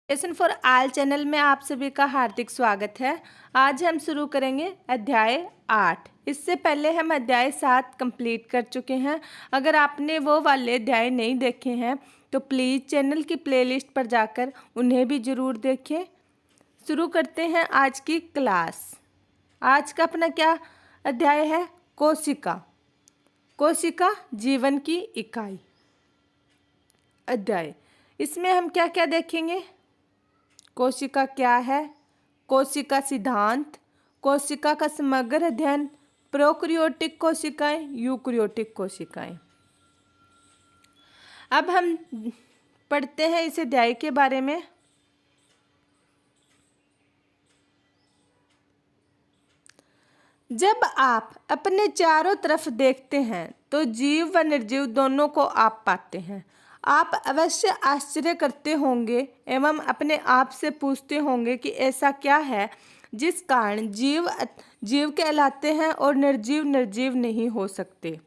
Lesson for all channel में आप सभी का हार्दिक स्वागत है। आज हम शुरू करेंगे अध्याय 8। इससे पहले हम अध्याय 7 कंप्लीट कर चुके हैं। अगर आपने वो वाले अध्याय नहीं देखे हैं तो प्लीज़ चैनल की प्लेलिस्ट पर जाकर उन्हें भी ज़रूर देखें। शुरू करते हैं आज की क्लास। आज का अपना क्या अध्याय है? कोशिका। कोशिका जीवन की इकाई अध्याय। इसमें हम क्या क्या देखेंगे? कोशिका क्या है, कोशिका सिद्धांत, कोशिका का समग्र अध्ययन, प्रोकैरियोटिक कोशिकाएं, यूकैरियोटिक कोशिकाएं। अब हम पढ़ते हैं इस अध्याय के बारे में। जब आप अपने चारों तरफ देखते हैं तो जीव व निर्जीव दोनों को आप पाते हैं। आप अवश्य आश्चर्य करते होंगे एवं अपने आप से पूछते होंगे कि ऐसा क्या है जिस कारण जीव जीव कहलाते हैं और निर्जीव निर्जीव नहीं हो सकते।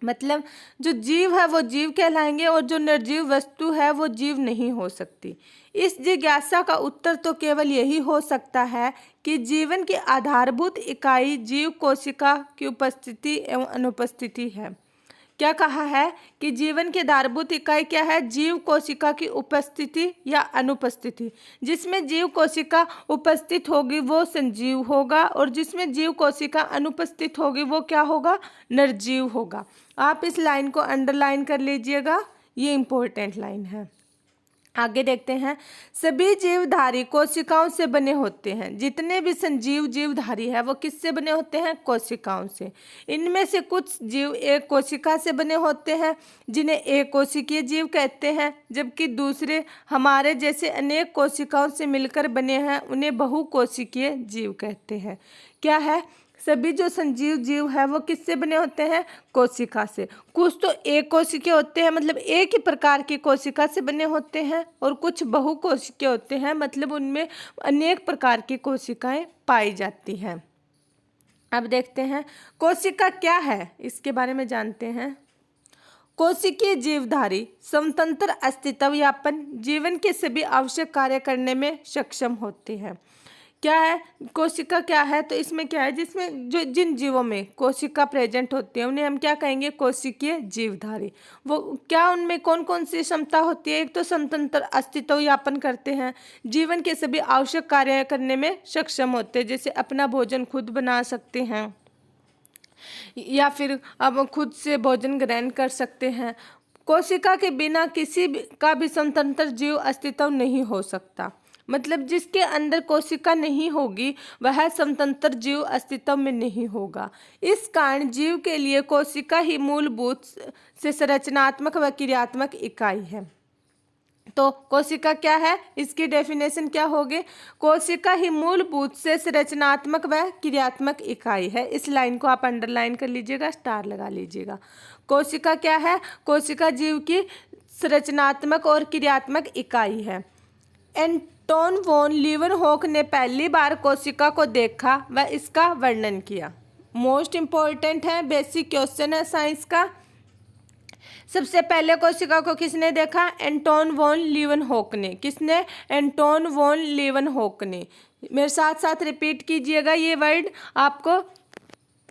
मतलब जो जीव है वो जीव कहलाएंगे और जो निर्जीव वस्तु है वो जीव नहीं हो सकती। इस जिज्ञासा का उत्तर तो केवल यही हो सकता है कि जीवन की आधारभूत इकाई जीव कोशिका की उपस्थिति एवं अनुपस्थिति है। क्या कहा है कि जीवन की आधारभूत इकाई क्या है? जीव कोशिका की उपस्थिति या अनुपस्थिति। जिसमें जीव कोशिका उपस्थित होगी वो संजीव होगा और जिसमें जीव कोशिका अनुपस्थित होगी वो क्या होगा? निर्जीव होगा। आप इस लाइन को अंडरलाइन कर लीजिएगा, ये इंपॉर्टेंट लाइन है। आगे देखते हैं। सभी जीवधारी कोशिकाओं से बने होते हैं। जितने भी संजीव जीवधारी है वो किससे बने होते हैं? कोशिकाओं से। इनमें से कुछ जीव एक कोशिका से बने होते हैं जिन्हें एक कोशिकीय जीव कहते हैं, जबकि दूसरे हमारे जैसे अनेक कोशिकाओं से मिलकर बने हैं उन्हें बहुकोशिकीय जीव कहते हैं। क्या है? सभी जो संजीव जीव है वो किससे बने होते हैं? कोशिका से। कुछ तो एक कोशिकीय होते हैं, मतलब एक ही प्रकार की कोशिका से बने होते हैं, और कुछ बहुकोशिकीय होते हैं, मतलब उनमें अनेक प्रकार की कोशिकाएं पाई जाती हैं। अब देखते हैं कोशिका क्या है, इसके बारे में जानते हैं। कोशिकीय जीवधारी स्वतंत्र अस्तित्व यापन जीवन के सभी आवश्यक कार्य करने में सक्षम होते हैं। क्या है कोशिका? क्या है तो इसमें क्या है, जिसमें जो जिन जीवों में कोशिका प्रेजेंट होती है उन्हें हम क्या कहेंगे? कोशिकीय जीवधारी। वो क्या, उनमें कौन कौन सी क्षमता होती है? एक तो स्वतंत्र अस्तित्व यापन करते हैं, जीवन के सभी आवश्यक कार्य करने में सक्षम होते हैं, जैसे अपना भोजन खुद बना सकते हैं या फिर अब खुद से भोजन ग्रहण कर सकते हैं। कोशिका के बिना किसी का भी स्वतंत्र जीव अस्तित्व नहीं हो सकता। मतलब जिसके अंदर कोशिका नहीं होगी वह स्वतंत्र जीव अस्तित्व में नहीं होगा। इस कारण जीव के लिए कोशिका ही मूलभूत से संरचनात्मक व क्रियात्मक इकाई है। तो कोशिका क्या है, इसकी डेफिनेशन क्या होगी? कोशिका ही मूलभूत से संरचनात्मक व क्रियात्मक इकाई है। इस लाइन को आप अंडरलाइन कर लीजिएगा, स्टार लगा लीजिएगा। कोशिका क्या है? कोशिका जीव की संरचनात्मक और क्रियात्मक इकाई है। एंटोन वॉन लीवनहोक ने पहली बार कोशिका को देखा व इसका वर्णन किया। मोस्ट इम्पोर्टेंट है, बेसिक क्वेश्चन है साइंस का। सबसे पहले कोशिका को किसने देखा? एंटोन वॉन लीवनहोक ने। किसने? एंटोन वॉन लीवनहोक ने। मेरे साथ साथ रिपीट कीजिएगा, ये वर्ड आपको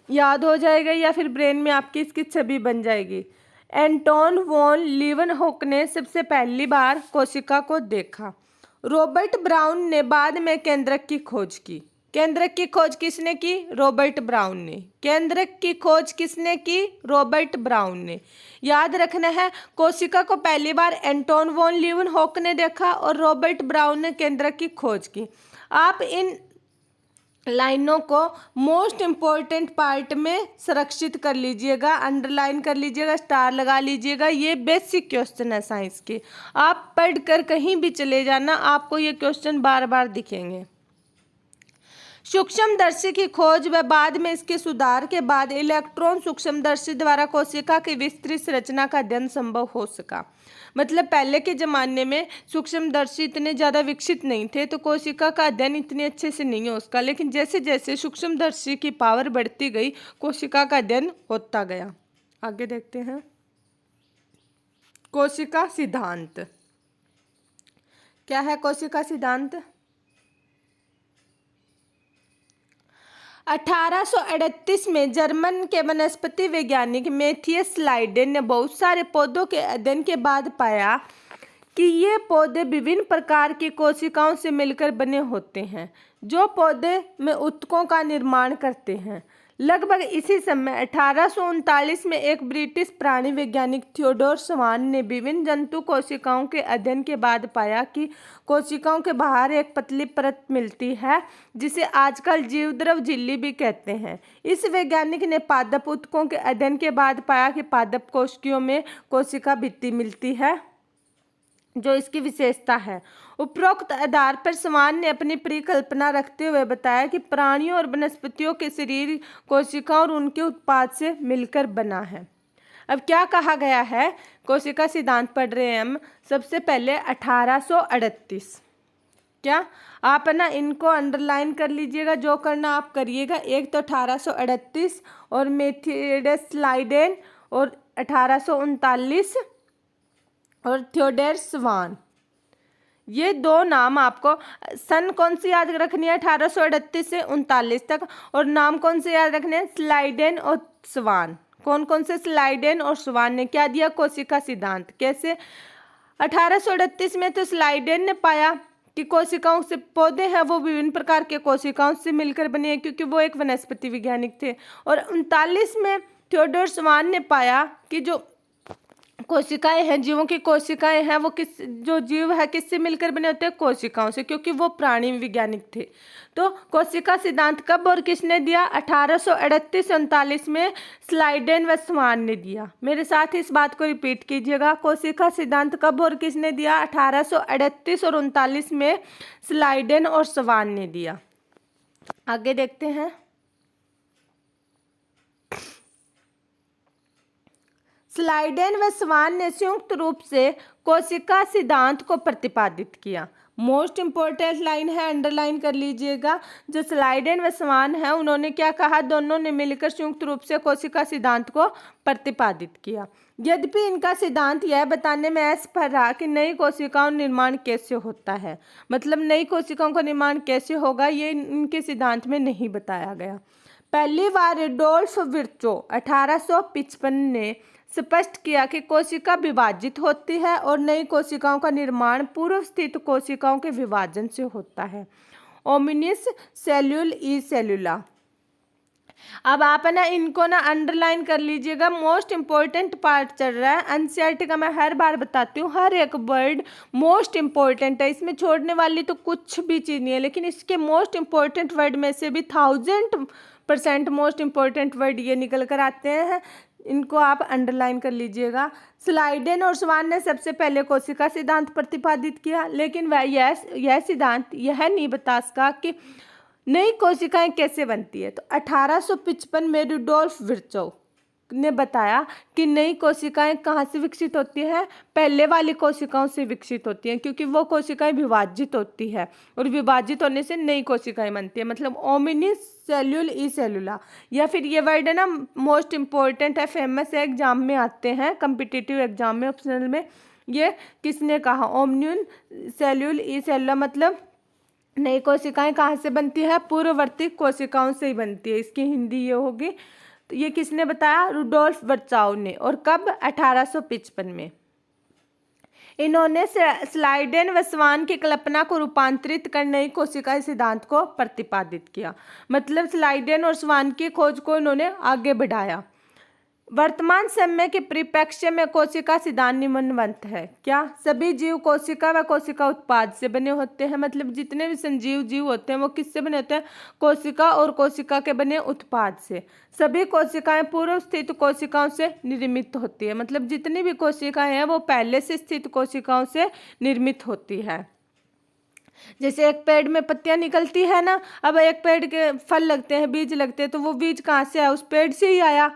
याद हो जाएगा या फिर ब्रेन में आपकी इसकी छवि बन जाएगी। एंटोन वॉन लीवनहोक ने सबसे पहली बार कोशिका को देखा। रॉबर्ट ब्राउन ने बाद में केंद्रक की खोज की। केंद्रक की खोज किसने की? रॉबर्ट ब्राउन ने। केंद्रक की खोज किसने की? रॉबर्ट ब्राउन ने। याद रखना है, कोशिका को पहली बार एंटोन वॉन लीवनहोक ने देखा और रॉबर्ट ब्राउन ने केंद्रक की खोज की। आप इन लाइनों को मोस्ट इम्पॉर्टेंट पार्ट में संरक्षित कर लीजिएगा, अंडरलाइन कर लीजिएगा, स्टार लगा लीजिएगा। ये बेसिक क्वेश्चन है साइंस के। आप पढ़कर कहीं भी चले जाना, आपको ये क्वेश्चन बार बार दिखेंगे। सूक्ष्मदर्शी की खोज व बाद में इसके सुधार के बाद इलेक्ट्रॉन सूक्ष्मदर्शी द्वारा कोशिका की विस्तृत संरचना का अध्ययन संभव हो सका। मतलब पहले के ज़माने में सूक्ष्मदर्शी इतने ज़्यादा विकसित नहीं थे तो कोशिका का अध्ययन इतने अच्छे से नहीं हो सका, लेकिन जैसे जैसे सूक्ष्मदर्शी की पावर बढ़ती गई कोशिका का अध्ययन होता गया। आगे देखते हैं कोशिका सिद्धांत। क्या है कोशिका सिद्धांत? 1838 में जर्मन के वनस्पति वैज्ञानिक मैथियस लाइडेन ने बहुत सारे पौधों के अध्ययन के बाद पाया कि ये पौधे विभिन्न प्रकार की कोशिकाओं से मिलकर बने होते हैं जो पौधे में ऊतकों का निर्माण करते हैं। लगभग इसी समय 1839 में एक ब्रिटिश प्राणी वैज्ञानिक थियोडोर स्वान ने विभिन्न जंतु कोशिकाओं के अध्ययन के बाद पाया कि कोशिकाओं के बाहर एक पतली परत मिलती है जिसे आजकल जीवद्रव झिल्ली भी कहते हैं। इस वैज्ञानिक ने पादप ऊतकों के अध्ययन के बाद पाया कि पादप कोशिकाओं में कोशिका भित्ति मिलती है जो इसकी विशेषता है। उपरोक्त आधार पर स्वान ने अपनी परिकल्पना रखते हुए बताया कि प्राणियों और वनस्पतियों के शरीर कोशिकाओं और उनके उत्पाद से मिलकर बना है। अब क्या कहा गया है? कोशिका सिद्धांत पढ़ रहे हैं हम। सबसे पहले 1838, क्या आप ना इनको अंडरलाइन कर लीजिएगा, जो करना आप करिएगा। एक तो 1838 और मैथियस लाइडेन और 1839 और थियोडोर स्वान, ये दो नाम आपको सन कौन सी याद रखनी है? 1838 से 39 तक। और नाम कौन से याद रखने हैं? स्लाइडेन और स्वान। कौन कौन से? स्लाइडेन और स्वान ने क्या दिया? कोशिका सिद्धांत। कैसे? 1838 में तो स्लाइडेन ने पाया कि कोशिकाओं से पौधे हैं वो विभिन्न प्रकार के कोशिकाओं से मिलकर बने हैं, क्योंकि वो एक वनस्पति वैज्ञानिक थे। और 39 में थियोडोर स्वान ने पाया कि जो कोशिकाएं हैं, जीवों की कोशिकाएं हैं, वो जो जीव है किससे मिलकर बने होते हैं? कोशिकाओं से, क्योंकि वो प्राणी वैज्ञानिक थे। तो कोशिका सिद्धांत कब और किसने दिया? 1838-39 में स्लाइडेन व स्वान ने दिया। मेरे साथ इस बात को रिपीट कीजिएगा। कोशिका सिद्धांत कब और किसने दिया? 1838 और 39 में स्लाइडेन और स्वान ने दिया। आगे देखते हैं। स्लाइडेन व स्वान ने संयुक्त रूप से कोशिका सिद्धांत को प्रतिपादित किया। मोस्ट इम्पोर्टेंट लाइन है, अंडरलाइन कर लीजिएगा। जो स्लाइडेन व स्वान है उन्होंने क्या कहा? दोनों ने मिलकर संयुक्त रूप से कोशिका सिद्धांत को प्रतिपादित किया। यद्यपि इनका सिद्धांत यह बताने में असफल रहा कि नई कोशिकाओं निर्माण कैसे होता है, मतलब नई कोशिकाओं का निर्माण कैसे होगा, ये इनके सिद्धांत में नहीं बताया गया। पहली बार रुडोल्फ विर्चो 1855 ने स्पष्ट किया कि कोशिका विभाजित होती है और नई कोशिकाओं का निर्माण पूर्व स्थित कोशिकाओं के विभाजन से होता है। ओमिनिस सेल्यूल ई सेल्यूला। अब आप ना इनको ना अंडरलाइन कर लीजिएगा। मोस्ट इम्पोर्टेंट पार्ट चल रहा है। एनसीईआरटी का मैं हर बार बताती हूँ, हर एक वर्ड मोस्ट इम्पोर्टेंट है, इसमें छोड़ने वाली तो कुछ भी चीज़ नहीं है। लेकिन इसके मोस्ट इम्पोर्टेंट वर्ड में से भी 1000% मोस्ट इम्पोर्टेंट वर्ड ये निकल कर आते हैं। इनको आप अंडरलाइन कर लीजिएगा। स्लाइडेन और स्वान ने सबसे पहले कोशिका सिद्धांत प्रतिपादित किया, लेकिन वह यह सिद्धांत यह नहीं बता सका कि नई कोशिकाएं कैसे बनती है। तो 1855 में रुडोल्फ विर्चो ने बताया कि नई कोशिकाएं कहाँ से विकसित होती हैं? पहले वाली कोशिकाओं से विकसित होती हैं, क्योंकि वो कोशिकाएं विभाजित होती है और विभाजित होने से नई कोशिकाएं बनती है। मतलब ओमिनिस सेल्यूल ई सेल्यूला, या फिर ये वर्ड है ना मोस्ट इम्पोर्टेंट है, फेमस है, एग्जाम में आते हैं, कम्पिटिटिव एग्जाम में, ऑप्शनल में। ये किसने कहा? ओमिनिन सेल्यूल ई सेल्यूला, मतलब नई कोशिकाएं कहाँ से बनती है? पूर्ववर्ती कोशिकाओं से ही बनती है। इसकी हिंदी ये होगी। तो ये किसने बताया? रुडोल्फ वर्चाउ ने। और कब? 1855 में। इन्होंने स्लाइडेन व स्वान की कल्पना को रूपांतरित कर नई कोशिका सिद्धांत को प्रतिपादित किया। मतलब स्लाइडेन और स्वान की खोज को इन्होंने आगे बढ़ाया। वर्तमान समय के परिप्रेक्ष्य में कोशिका सिद्धांत निम्नवत है। क्या? सभी जीव कोशिका व कोशिका उत्पाद से बने होते हैं। मतलब जितने भी संजीव जीव होते हैं वो किससे बने होते हैं? कोशिका और कोशिका के बने उत्पाद से। सभी कोशिकाएं पूर्व स्थित कोशिकाओं से निर्मित होती है। मतलब जितनी भी कोशिकाएं हैं वो पहले से स्थित कोशिकाओं से निर्मित होती है। जैसे एक पेड़ में पत्तियां निकलती है ना, अब एक पेड़ के फल लगते हैं, बीज लगते हैं, तो वो बीज कहाँ से आया? उस पेड़ से ही आया।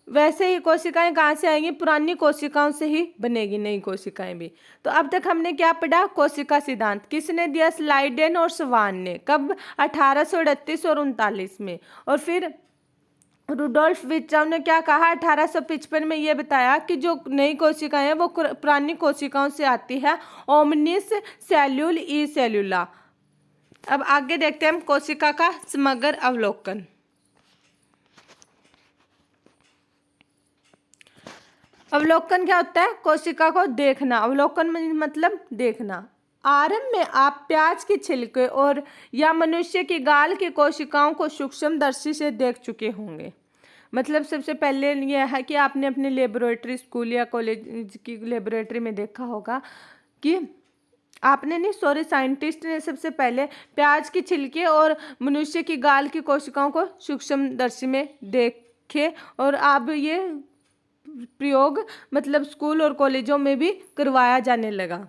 वैसे ही कोशिकाएं कहाँ से आएंगी? पुरानी कोशिकाओं से ही बनेगी नई कोशिकाएं भी। तो अब तक हमने क्या पढ़ा? कोशिका सिद्धांत किसने दिया? स्लाइडेन और स्वान ने। कब? 1838 और 39 में। और फिर रुडोल्फ विर्चोव ने क्या कहा 1855 में ये बताया कि जो नई कोशिकाएं हैं वो पुरानी कोशिकाओं से आती है, ओमनिस सेल्यूल ई सेल्यूला। अब आगे देखते हैं हम कोशिका का समग्र अवलोकन। अवलोकन क्या होता है? कोशिका को देखना। अवलोकन मतलब देखना। आरंभ में आप प्याज के छिलके और या मनुष्य की गाल की कोशिकाओं को सूक्ष्मदर्शी से देख चुके होंगे। मतलब सबसे पहले यह है कि आपने अपने लेबोरेटरी, स्कूल या कॉलेज की लेबोरेटरी में देखा होगा कि आपने नहीं, सॉरी, साइंटिस्ट ने सबसे पहले प्याज की छिलके और मनुष्य की गाल की कोशिकाओं को सूक्ष्मदर्शी में देखे, और अब ये प्रयोग मतलब स्कूल और कॉलेजों में भी करवाया जाने लगा।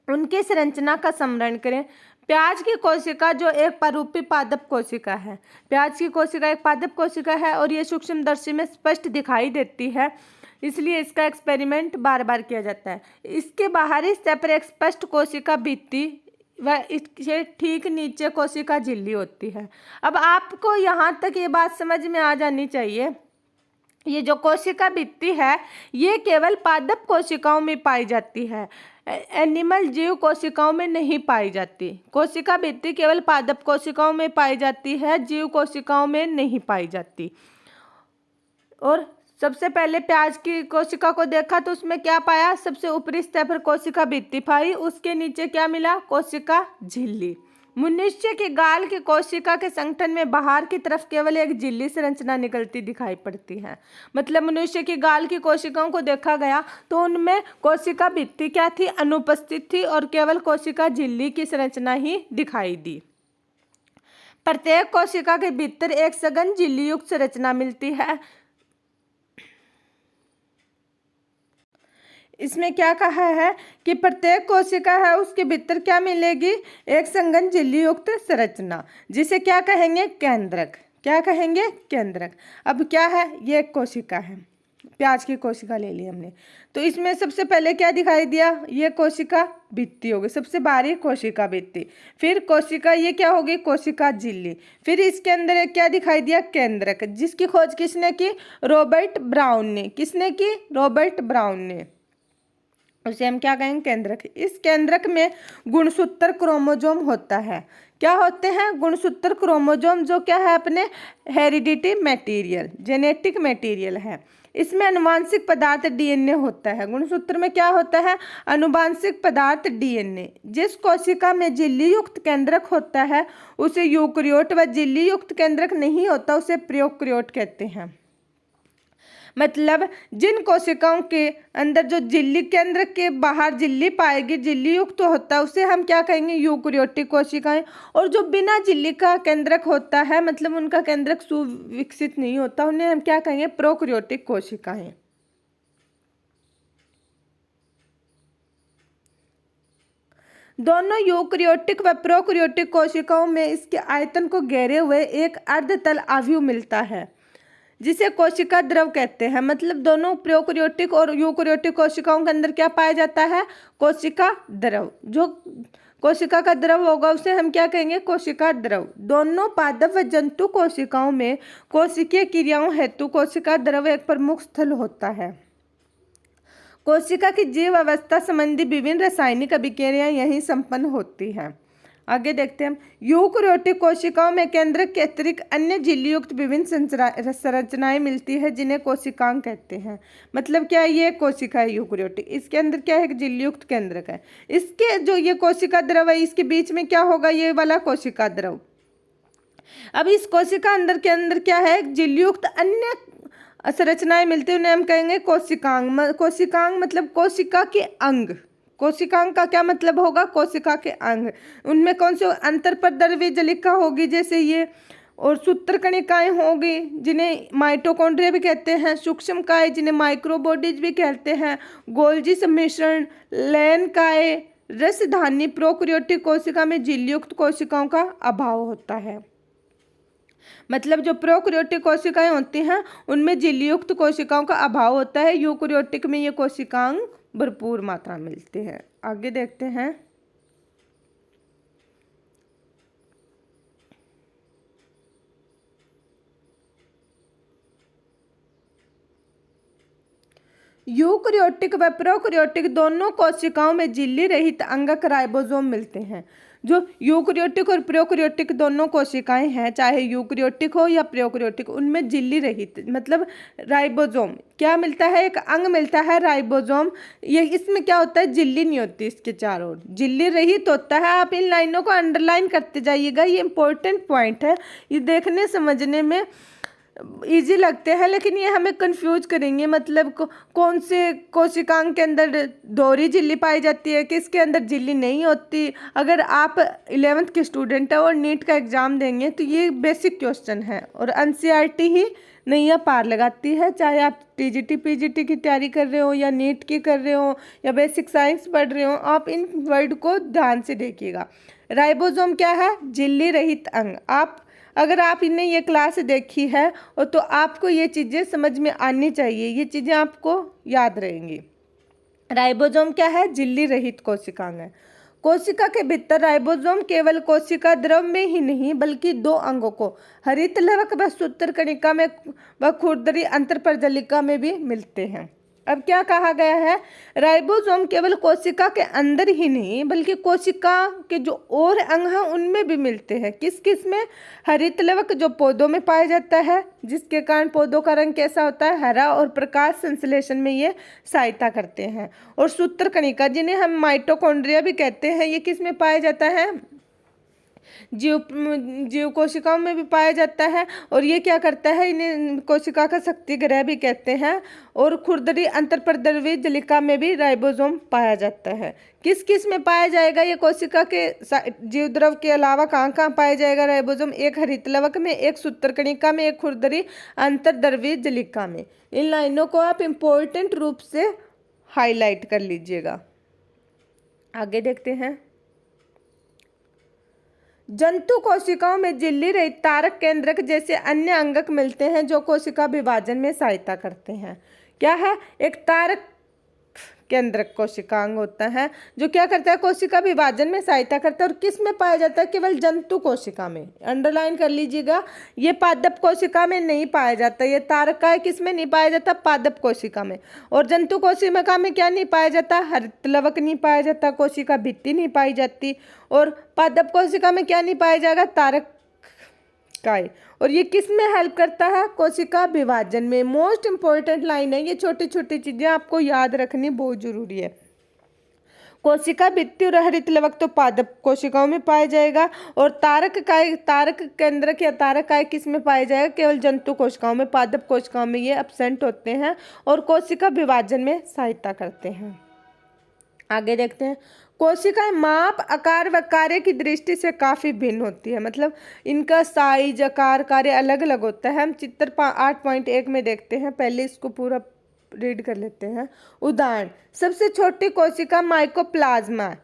उनकी संरचना का स्मरण करें। प्याज की कोशिका जो एक परूपी पादप कोशिका है, प्याज की कोशिका एक पादप कोशिका है और ये सूक्ष्मदर्शी में स्पष्ट दिखाई देती है, इसलिए इसका एक्सपेरिमेंट बार बार किया जाता है। इसके बाहरी सतह पर एक स्पष्ट कोशिका भित्ति व इसके ठीक नीचे कोशिका झिल्ली होती है। अब आपको यहाँ तक ये बात समझ में आ जानी चाहिए, ये जो कोशिका भित्ति है ये केवल पादप कोशिकाओं में पाई जाती है, एनिमल जीव कोशिकाओं में नहीं पाई जाती। कोशिका भित्ति केवल पादप कोशिकाओं में पाई जाती है, जीव कोशिकाओं में नहीं पाई जाती। और सबसे पहले प्याज की कोशिका को देखा तो उसमें क्या पाया? सबसे ऊपरी सतह पर कोशिका भित्ति पाई, उसके नीचे क्या मिला? कोशिका झिल्ली। मनुष्य की गाल की कोशिका के संगठन में बाहर की तरफ केवल एक झिल्ली संरचना निकलती दिखाई पड़ती है। मतलब मनुष्य की गाल की कोशिकाओं को देखा गया तो उनमें कोशिका भित्ति क्या थी? अनुपस्थित थी और केवल कोशिका झिल्ली की संरचना ही दिखाई दी। प्रत्येक कोशिका के भीतर एक सघन झिल्ली युक्त संरचना मिलती है। इसमें क्या कहा है कि प्रत्येक कोशिका है उसके भीतर क्या मिलेगी? एक संघन झिल्ली युक्त संरचना, जिसे क्या कहेंगे? केंद्रक। क्या कहेंगे? केंद्रक। अब क्या है? ये एक कोशिका है, प्याज की कोशिका ले ली हमने, तो इसमें सबसे पहले क्या दिखाई दिया? ये कोशिका भित्ति होगी, सबसे बाहरी कोशिका भित्ति। फिर कोशिका, ये क्या होगी? कोशिका झिल्ली। फिर इसके अंदर एक क्या दिखाई दिया? केंद्रक, जिसकी खोज किसने की? रॉबर्ट ब्राउन ने। किसने की? रॉबर्ट ब्राउन ने। उसे हम क्या कहेंगे? केंद्रक। इस केंद्रक में गुणसूत्र क्रोमोसोम होता है। क्या होते हैं? गुणसूत्र क्रोमोसोम, जो क्या है? अपने हेरिडिटी मटेरियल, जेनेटिक मटेरियल है। इसमें अनुवांशिक पदार्थ डीएनए होता है। गुणसूत्र में क्या होता है? अनुवांशिक पदार्थ डीएनए। जिस कोशिका में झिल्ली युक्त केंद्रक होता है उसे यूकेरियोट, व झिल्ली युक्त केंद्रक नहीं होता उसे प्रोकैरियोट कहते हैं। मतलब जिन कोशिकाओं के अंदर जो झिल्ली केंद्रक के बाहर झिल्ली पाएगी, झिल्ली युक्त तो होता है, उसे हम क्या कहेंगे? यूकेरियोटिक कोशिकाएं। और जो बिना झिल्ली का केंद्रक होता है, मतलब उनका केंद्रक सुविकसित नहीं होता, उन्हें हम क्या कहेंगे? प्रोकैरियोटिक कोशिकाएं। दोनों यूकेरियोटिक व प्रोकैरियोटिक कोशिकाओं में इसके आयतन को घेरे हुए एक अर्धतल आव्यूह मिलता है, जिसे कोशिका द्रव कहते हैं। मतलब दोनों प्रोकैरियोटिक और यूकेरियोटिक कोशिकाओं के अंदर क्या पाया जाता है? कोशिका द्रव। जो कोशिका का द्रव होगा उसे हम क्या कहेंगे? कोशिका द्रव। दोनों पादप व जंतु कोशिकाओं में कोशिकीय क्रियाओं हेतु कोशिका द्रव एक प्रमुख स्थल होता है। कोशिका की जीव अवस्था संबंधी विभिन्न रासायनिक अभिक्रियाएं यहीं संपन्न होती हैं। आगे देखते हैं हम। यूकेरियोटिक कोशिकाओं में केंद्रक के अतिरिक्त अन्य झिल्ली युक्त विभिन्न संरचनाएं मिलती है, जिन्हें कोशिकांग कहते हैं। मतलब क्या है? ये कोशिका है यूकेरियोटिक, इसके अंदर क्या है? झिल्ली युक्त केंद्रक है। इसके जो ये कोशिका द्रव है, इसके बीच में क्या होगा? ये वाला कोशिका द्रव। अब इस कोशिका अंदर के अंदर क्या है? झिल्ली युक्त अन्य संरचनाएं मिलती है, उन्हें हम कहेंगे कोशिकांग। कोशिकांग मतलब कोशिका के अंग। कोशिकांग का क्या मतलब होगा? कोशिका के अंग। उनमें कौन से अंतरपरद्रव्य जलिका होगी, जैसे ये, और सूत्रकणिकाएं होगी जिन्हें माइटोकॉन्ड्रिया भी कहते हैं, सूक्ष्मकाय जिन्हें माइक्रोबॉडीज भी कहते हैं, गोल्जी सम्मिश्रण, लैनकाय, रसधानी। प्रोकैरियोटिक कोशिका में झिल्ली युक्त कोशिकाओं का अभाव होता है। मतलब जो प्रोकैरियोटिक कोशिकाएं होती हैं उनमें झिल्ली युक्त कोशिकाओं का अभाव होता है। यूकेरियोटिक में ये कोशिकांग भरपूर मात्रा में मिलते हैं। आगे देखते हैं। यूकैरियोटिक व प्रोकैरियोटिक दोनों कोशिकाओं में झिल्ली रहित अंगक राइबोसोम मिलते हैं। जो यूकैरियोटिक और प्रोकैरियोटिक दोनों कोशिकाएं हैं, चाहे यूकैरियोटिक हो या प्रोकैरियोटिक, उनमें झिल्ली रहित मतलब राइबोसोम क्या मिलता है, एक अंग मिलता है राइबोसोम। ये इसमें क्या होता है, झिल्ली नहीं होती, इसके चारों ओर झिल्ली रहित होता है। आप इन लाइनों को अंडरलाइन करते जाइएगा, ये इंपॉर्टेंट पॉइंट है, ये देखने समझने में इजी लगते हैं लेकिन ये हमें कंफ्यूज करेंगे। मतलब कौन से कोशिकांग के अंदर दोहरी झिल्ली पाई जाती है, किसके अंदर झिल्ली नहीं होती। अगर आप 11th के स्टूडेंट है और नीट का एग्ज़ाम देंगे तो ये बेसिक क्वेश्चन है और एनसीईआरटी ही नैया पार लगाती है। चाहे आप टीजीटी पीजीटी की तैयारी कर रहे हो या नीट की कर रहे हो या बेसिक साइंस पढ़ रहे हो, आप इन वर्ड को ध्यान से देखिएगा। राइबोसोम क्या है, झिल्ली रहित अंग। अगर आप इन्हें ये क्लास देखी है और तो आपको ये चीज़ें समझ में आनी चाहिए, ये चीज़ें आपको याद रहेंगी। राइबोसोम क्या है, झिल्ली रहित कोशिकांग है। कोशिका के भीतर राइबोसोम केवल कोशिका द्रव में ही नहीं बल्कि दो अंगों को हरित लवक व सूत्रकणिका में व खुरदरी अंतरपर्जलिका में भी मिलते हैं। अब क्या कहा गया है, राइबोसोम केवल कोशिका के अंदर ही नहीं बल्कि कोशिका के जो और अंग हैं उनमें भी मिलते हैं। किस किस में, हरित लवक जो पौधों में पाया जाता है जिसके कारण पौधों का रंग कैसा होता है, हरा, और प्रकाश संश्लेषण में ये सहायता करते हैं। और सूत्रकणिका जिन्हें हम माइटोकॉन्ड्रिया भी कहते हैं, ये किस में पाया जाता है, जीव कोशिकाओं में भी पाया जाता है। और ये क्या करता है, इन्हें कोशिका का शक्ति ग्रह भी कहते हैं। और खुरदरी अंतरपर्द्रवी जलिका में भी राइबोसोम पाया जाता है। किस किस में पाया जाएगा ये कोशिका के जीव द्रव के अलावा, कहाँ कहाँ पाया जाएगा राइबोसोम, एक हरित लवक में, एक सूत्रकणिका में, एक खुरदरी अंतर्द्रवी जलिका में। इन लाइनों को आप इम्पोर्टेंट रूप से हाईलाइट कर लीजिएगा। आगे देखते हैं। जंतु कोशिकाओं में झिल्ली रहित तारक केंद्रक जैसे अन्य अंगक मिलते हैं जो कोशिका विभाजन में सहायता करते हैं। क्या है, एक तारक केंद्रक कोशिकांग होता है जो क्या करता है, कोशिका विभाजन में सहायता करता है। और किस में पाया जाता है, केवल जंतु कोशिका में। अंडरलाइन कर लीजिएगा, ये पादप कोशिका में नहीं पाया जाता। ये तारकाय किस में नहीं पाया जाता, पादप कोशिका में। और जंतु कोशिका में क्या नहीं पाया जाता, हरित लवक नहीं पाया जाता, कोशिका भित्ति नहीं पाई जाती। और पादप कोशिका में क्या नहीं पाया जाएगा, तारक काय। और ये किस में हेल्प करता है, कोशिका विभाजन में। मोस्ट इंपॉर्टेंट लाइन है, ये छोटी छोटी चीजें आपको याद रखनी बहुत जरूरी है। कोशिका भित्ति और हरित लवक तो पादप कोशिकाओं में पाया जाएगा। और तारक काय, तारक केंद्रक या तारक काय किस में पाया जाएगा, केवल जंतु कोशिकाओं में। पादप कोशिकाओं में ये एब्सेंट होते हैं और कोशिका विभाजन में सहायता करते हैं। आगे देखते हैं। कोशिकाएं माप, आकार व कार्य की दृष्टि से काफ़ी भिन्न होती है। मतलब इनका साइज, आकार, कार्य अलग अलग होता है। हम चित्र 8.1 में देखते हैं, पहले इसको पूरा रीड कर लेते हैं। उदाहरण, सबसे छोटी कोशिका माइकोप्लाज्मा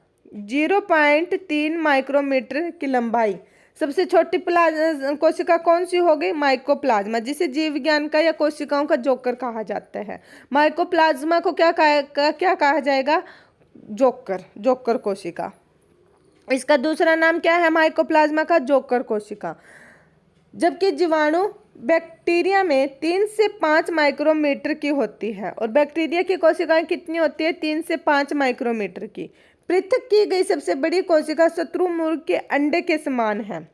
0.3 माइक्रोमीटर की लंबाई। सबसे छोटी कोशिका कौन सी हो गई, माइकोप्लाज्मा, जिसे जीव विज्ञान का या कोशिकाओं का जोकर कहा जाता है। माइकोप्लाज्मा को क्या कहा जाएगा, जोकर कोशिका। इसका दूसरा नाम क्या है, माइकोप्लाज्मा का जोकर कोशिका। जबकि जीवाणु बैक्टीरिया में 3 से 5 माइक्रोमीटर की होती है और बैक्टीरिया की कोशिकाएं कितनी होती है, 3 से 5 माइक्रोमीटर की। पृथक की गई सबसे बड़ी कोशिका शत्रुमुर्ग के अंडे के समान है।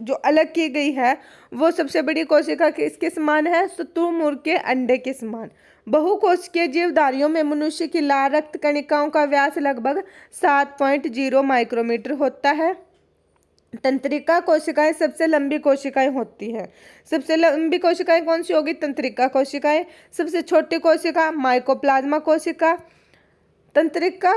जो अलग की गई है वो सबसे बड़ी कोशिका किसके समान है, शत्रुमुर्ग के अंडे के समान। बहुकोशिकीय जीवधारियों में मनुष्य की लाल रक्त कणिकाओं का व्यास लगभग 7.0 माइक्रोमीटर होता है। तंत्रिका कोशिकाएं सबसे लंबी कोशिकाएं होती हैं। सबसे लंबी कोशिकाएं कौन सी होगी, तंत्रिका कोशिकाएं। सबसे छोटी कोशिका माइकोप्लाज्मा कोशिका। तंत्रिका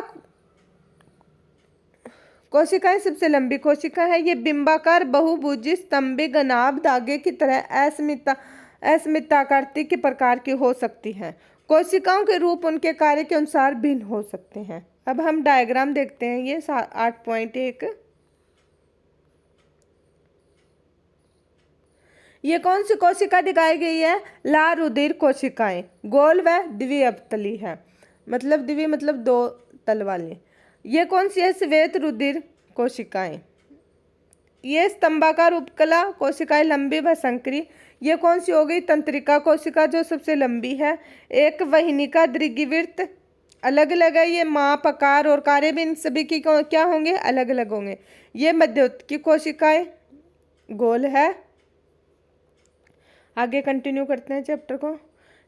कोशिकाएं सबसे लंबी कोशिका है। ये बिंबाकार, बहुभुजी, स्तंभी, घनाभ धागे की तरह असममिताकृति के प्रकार की हो सकती हैं। कोशिकाओं के रूप उनके कार्य के अनुसार भिन्न हो सकते हैं। अब हम डायग्राम देखते हैं, ये 8.1। ये कौन सी कोशिका दिखाई गई है, लाल रुधिर कोशिकाएं, गोल व द्विअवतली है। मतलब द्वि मतलब 2 तल वाले। ये कौन सी है, श्वेत रुधिर कोशिकाएं। ये स्तंभाकार उपकला कोशिकाएं लंबी व संकरी। ये कौन सी हो गई? तंत्रिका कोशिका जो सबसे लंबी है। एक वहिनिका दीर्घवृत्त अलग अलग है, ये माप आकार और कार्य भी इन सभी की क्या होंगे? अलग अलग होंगे। ये मध्यवर्ती कोशिकाएं गोल है। आगे कंटिन्यू करते हैं चैप्टर को।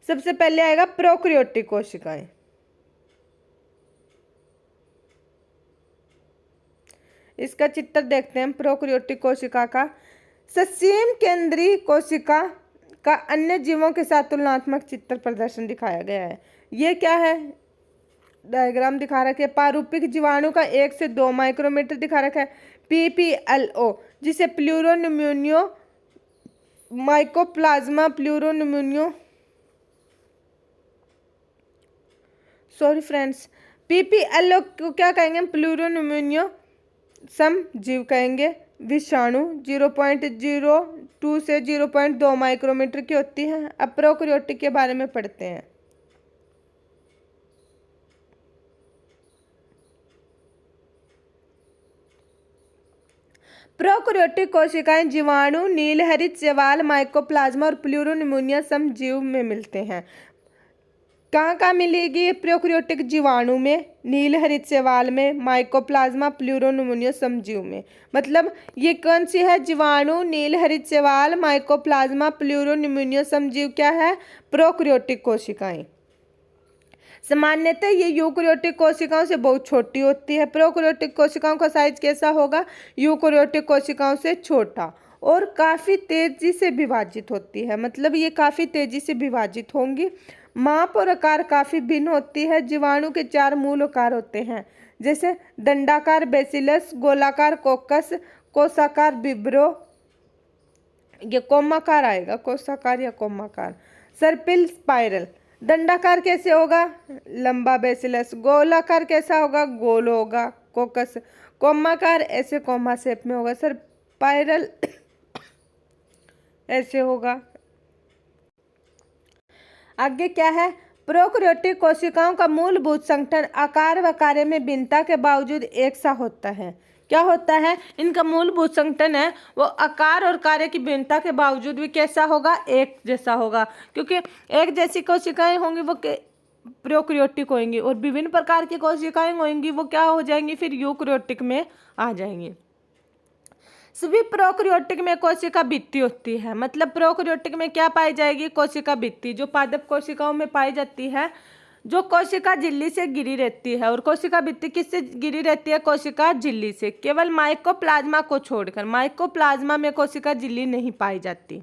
सबसे पहले आएगा प्रोकैरियोटिक कोशिकाएं। इसका चित्र देखते हैं प्रोकैरियोटिक कोशिका का। ससीम केंद्रीय कोशिका का अन्य जीवों के साथ तुलनात्मक चित्र प्रदर्शन दिखाया गया है। ये क्या है? डायग्राम दिखा रखे। पारूपिक जीवाणु का 1 से 2 माइक्रोमीटर दिखा रखा है। PPLO जिसे प्लूरोनिम्यूनियो माइकोप्लाज्मा प्लूरोनिम्यूनियो सॉरी फ्रेंड्स, PPLO को क्या कहेंगे? प्लूरोनिम्यूनियो सम जीव कहेंगे। विषाणु 0.02 से 0.2 माइक्रोमीटर की होती है। अब प्रोकैरियोटिक के बारे में पढ़ते हैं। प्रोकैरियोटिक कोशिकाएं जीवाणु, नीलहरित शैवाल, माइकोप्लाज्मा और प्लूरोनिम्यूनिया सम जीव में मिलते हैं। कहाँ कहाँ मिलेगी ये? प्रोकैरियोटिक जीवाणु में, नीलहरित शैवाल में, माइकोप्लाज्मा, प्लूरोनिम्यूनिया समजीव में। मतलब ये कौन सी है? जीवाणु, नीलहरित शैवाल, माइकोप्लाज्मा, प्लूरोनिम्यूनिया समजीव क्या है? प्रोकैरियोटिक कोशिकाएं। सामान्यतः ये यूकैरियोटिक कोशिकाओं से बहुत छोटी होती है। प्रोकैरियोटिक कोशिकाओं का साइज कैसा होगा? यूकैरियोटिक कोशिकाओं से छोटा और काफ़ी तेजी से विभाजित होती है। मतलब ये काफ़ी तेजी से विभाजित होंगी। माप और आकार काफ़ी भिन्न होती है। जीवाणु के 4 मूल आकार होते हैं, जैसे दंडाकार बेसिलस, गोलाकार कोकस, कोषाकार विब्रो, ये कोमाकार आएगा, कोषाकार या कोमाकार। सर्पिल स्पाइरल। दंडाकार कैसे होगा? लंबा बेसिलस। गोलाकार कैसा होगा? गोल होगा कोकस। कोमाकार ऐसे कोमा शेप में होगा। स्पाइरल ऐसे होगा। आगे क्या है? प्रोकैरियोटिक कोशिकाओं का मूलभूत संगठन आकार व कार्य में भिन्नता के बावजूद एक सा होता है। क्या होता है? इनका मूलभूत संगठन है वो आकार और कार्य की भिन्नता के बावजूद भी कैसा होगा? एक जैसा होगा। क्योंकि एक जैसी कोशिकाएं होंगी वो प्रोकैरियोटिक होंगी और विभिन्न प्रकार की कोशिकाएं होंगी वो क्या हो जाएंगी? फिर यूकैरियोटिक में आ जाएंगी। सभी प्रोकैरियोटिक में कोशिका भित्ति होती है। मतलब प्रोकैरियोटिक में क्या पाई जाएगी? कोशिका भित्ति, जो पादप कोशिकाओं में पाई जाती है, जो कोशिका झिल्ली से घिरी रहती है। और कोशिका भित्ति किससे घिरी रहती है? कोशिका झिल्ली से, केवल माइकोप्लाज्मा को छोड़कर। माइकोप्लाज्मा में कोशिका झिल्ली नहीं पाई जाती।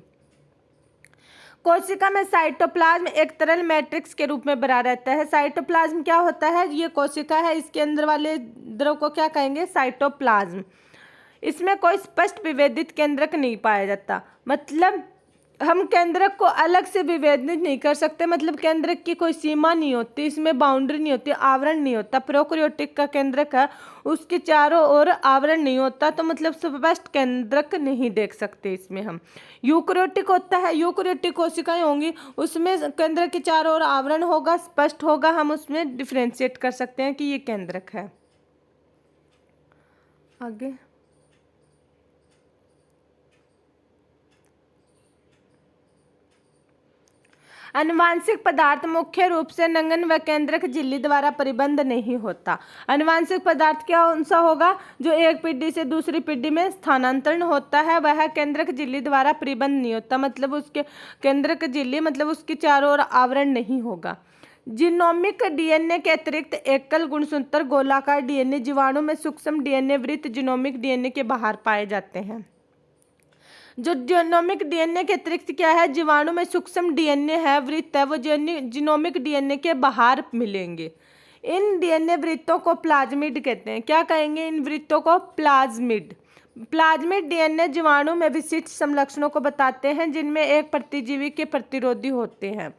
कोशिका में साइटोप्लाज्म एक तरल मैट्रिक्स के रूप में भरा रहता है। साइटोप्लाज्म क्या होता है? ये कोशिका है, इसके अंदर वाले द्रव को क्या कहेंगे? साइटोप्लाज्म। इसमें कोई स्पष्ट विभेदित केंद्रक नहीं पाया जाता। मतलब हम केंद्रक को अलग से विभेदित नहीं कर सकते। मतलब केंद्रक की कोई सीमा नहीं होती, इसमें बाउंड्री नहीं होती, आवरण नहीं होता। प्रोकैरियोटिक का केंद्रक है, उसके चारों ओर आवरण नहीं होता, तो मतलब स्पष्ट केंद्रक नहीं देख सकते इसमें हम। यूकैरियोटिक होता है, यूकैरियोटिक कोशिकाएं होंगी, उसमें केंद्रक के चारों ओर आवरण होगा, स्पष्ट होगा, हम उसमें डिफ्रेंशिएट कर सकते हैं कि ये केंद्रक है। आगे आनुवांशिक पदार्थ मुख्य रूप से नंगन व केंद्रक झिल्ली द्वारा परिबद्ध नहीं होता। आनुवांशिक पदार्थ क्या सा होगा? जो एक पीढ़ी से दूसरी पीढ़ी में स्थानांतरण होता है, वह केंद्रक झिल्ली द्वारा परिबद्ध नहीं होता। मतलब उसके केंद्रक झिल्ली मतलब उसके चारों ओर आवरण नहीं होगा। जीनोमिक डीएनए के अतिरिक्त एकल गुणसूत्र गोलाकार डीएनए जीवाणु में सूक्ष्म डीएनए वृत्त जीनोमिक डीएनए के बाहर पाए जाते हैं। जो जीनोमिक डीएनए के अतिरिक्त क्या है? जीवाणु में सूक्ष्म डीएनए है, वृत्त है, वो जीनोमिक डीएनए के बाहर मिलेंगे। इन डीएनए वृत्तों को प्लाज्मिड कहते हैं। क्या कहेंगे? इन वृत्तों को प्लाज्मिड। प्लाज्मिड डीएनए जीवाणु में विशिष्ट समलक्षणों को बताते हैं, जिनमें एक प्रतिजीवी के प्रतिरोधी होते हैं।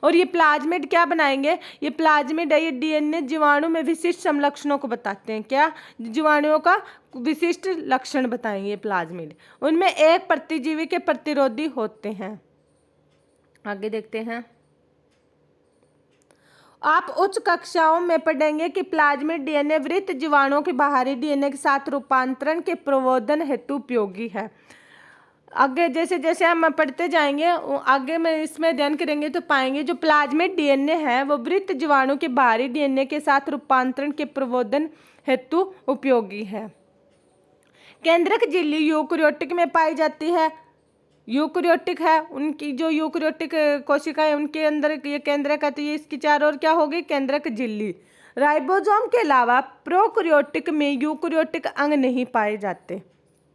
और ये प्लाज्मिड क्या बनाएंगे? ये प्लाज्मिड है, ये डीएनए जीवाणु में विशिष्ट समलक्षणों को बताते हैं। क्या? जीवाणुओं का विशिष्ट लक्षण बताएंगे प्लाज्मिड। उनमें एक प्रतिजीवी के प्रतिरोधी होते हैं। आगे देखते हैं। आप उच्च कक्षाओं में पढ़ेंगे कि प्लाज्मिड डीएनए वृत्त जीवाणुओं के बाहरी डीएनए के साथ रूपांतरण के प्रवर्धन हेतु उपयोगी है। आगे जैसे जैसे हम पढ़ते जाएंगे आगे में इसमें अध्ययन करेंगे तो पाएंगे जो प्लाज्मिड डीएनए है वो वृत्त जीवाणु के बाहरी डीएनए के साथ रूपांतरण के प्रवर्धन हेतु उपयोगी है। केंद्रक झिल्ली यूकेरियोटिक में पाई जाती है। यूकेरियोटिक है, उनकी जो यूकेरियोटिक कोशिकाएं उनके अंदर ये केंद्रक है, तो ये इसकी चारों ओर क्या होगी, केंद्रक झिल्ली। राइबोसोम के अलावा प्रोकैरियोटिक में यूकेरियोटिक अंग नहीं पाए जाते।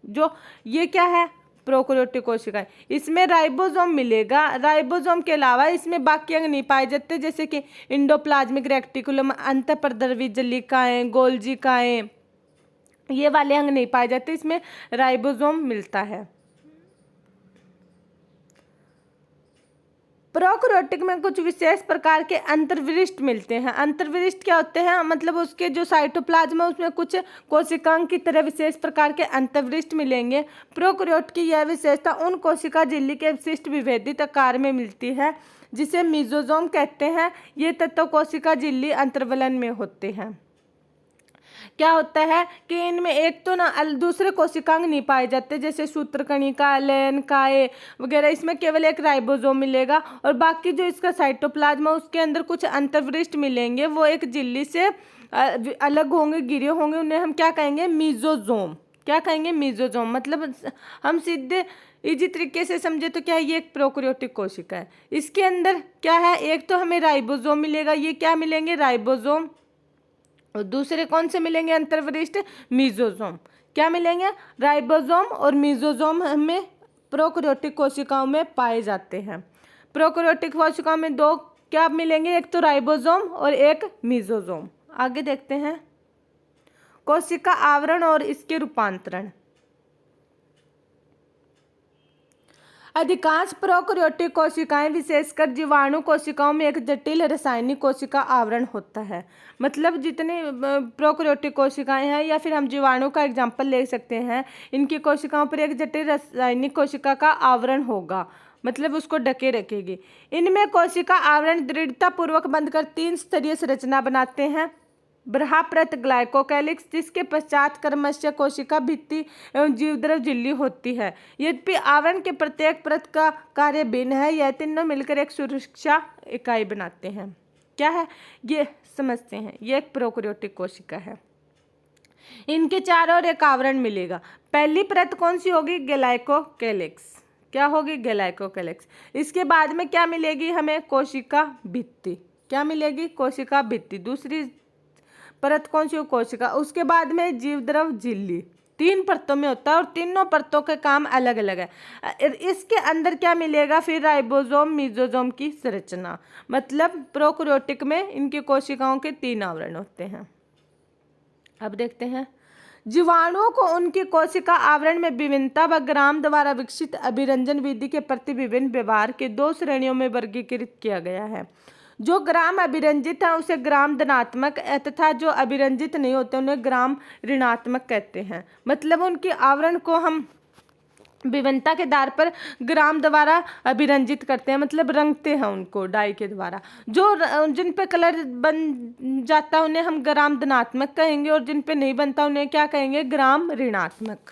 जो ये क्या है, प्रोकैरियोटिक कोशिकाएं, इसमें राइबोसोम मिलेगा। राइबोसोम के अलावा इसमें बाकी अंग नहीं पाए जाते, जैसे कि इंडोप्लाज्मिक रेक्टिकुलम, अंतःप्रद्रवी जल्लिकाएं, गोल्जिकाएं, ये वाले अंग नहीं पाए जाते, इसमें राइबोसोम मिलता है। प्रोकैरियोटिक में कुछ विशेष प्रकार के अंतर्विशिष्ट मिलते हैं। अंतर्विशिष्ट क्या होते हैं, मतलब उसके जो साइटोप्लाज्म है उसमें कुछ कोशिकांग की तरह विशेष प्रकार के अंतर्विशिष्ट मिलेंगे। प्रोकैरियोट की यह विशेषता उन कोशिका झिल्ली के विशिष्ट विभेदित आकार में मिलती है जिसे मेसोसोम कहते हैं। ये तत्व कोशिका झिल्ली अंतर्वलन में होते हैं। क्या होता है कि इनमें एक तो ना दूसरे कोशिकांग नहीं पाए जाते, जैसे सूत्रकणिका, लयनकाय वगैरह, इसमें केवल एक राइबोसोम मिलेगा और बाकी जो इसका साइटोप्लाज्म है उसके अंदर कुछ अंतर्वृष्ट मिलेंगे, वो एक झिल्ली से अलग होंगे, गिरे होंगे, उन्हें हम क्या कहेंगे, मेसोसोम। क्या कहेंगे, मेसोसोम। मतलब हम सीधे इसी तरीके से समझे तो क्या है, ये एक प्रोकैरियोटिक कोशिका है, इसके अंदर क्या है, एक तो हमें राइबोसोम मिलेगा, ये क्या मिलेंगे, राइबोसोम, और दूसरे कौन से मिलेंगे अंतर्वरिष्ठ, मेसोसोम। क्या मिलेंगे, राइबोसोम और मेसोसोम हमें प्रोकैरियोटिक कोशिकाओं में पाए जाते हैं। प्रोकैरियोटिक कोशिकाओं में दो क्या मिलेंगे, एक तो राइबोसोम और एक मेसोसोम। आगे देखते हैं कोशिका आवरण और इसके रूपांतरण। अधिकांश प्रोकैरियोटिक कोशिकाएं विशेषकर जीवाणु कोशिकाओं में एक जटिल रासायनिक कोशिका आवरण होता है। मतलब जितनी प्रोकैरियोटिक कोशिकाएं हैं या फिर हम जीवाणु का एग्जाम्पल ले सकते हैं, इनकी कोशिकाओं पर एक जटिल रासायनिक कोशिका का आवरण होगा, मतलब उसको ढके रखेगी। इनमें कोशिका आवरण दृढ़ता पूर्वक बंद कर 3 स्तरीय संरचना बनाते हैं। बृहप्रत ग्लाइकोकैलिक्स, जिसके पश्चात क्रमशः कोशिका भित्ति एवं जीवद्रव झिल्ली होती है। यद्यपि आवरण के प्रत्येक परत का कार्य भिन्न है, यह तीनों मिलकर एक सुरक्षा इकाई बनाते हैं। क्या है, ये समझते हैं। ये एक प्रोकैरियोटिक कोशिका है, इनके चारों ओर एक आवरण मिलेगा। पहली परत कौन सी होगी, ग्लाइकोकैलिक्स। क्या होगी, ग्लाइकोकैलिक्स। इसके बाद में क्या मिलेगी हमें, कोशिका भित्ति। क्या मिलेगी, कोशिका भित्ति। दूसरी परत कौन सी हो, कोशिका। उसके बाद में जीवद्रव झिल्ली। 3 परतों में होता है और तीनों परतों के काम अलग अलग है। इसके अंदर क्या मिलेगा फिर, राइबोसोम मेसोसोम की संरचना। मतलब प्रोकैरियोटिक में इनकी कोशिकाओं के 3 आवरण होते हैं। अब देखते हैं जीवाणुओं को उनकी कोशिका आवरण में विभिन्नता व ग्राम द्वारा विकसित अभिरंजन विधि के प्रति विभिन्न व्यवहार के 2 श्रेणियों में वर्गीकृत किया गया है। जो ग्राम अभिरंजित है उसे ग्राम धनात्मक तथा जो अभिरंजित नहीं होते उन्हें ग्राम ऋणात्मक कहते हैं। मतलब उनकी आवरण को हम विभिन्नता के आधार पर ग्राम द्वारा अभिरंजित करते हैं, मतलब रंगते हैं उनको डाई के द्वारा। जो जिन पे कलर बन जाता है उन्हें हम ग्राम धनात्मक कहेंगे और जिन पे नहीं बनता उन्हें क्या कहेंगे, ग्राम ऋणात्मक।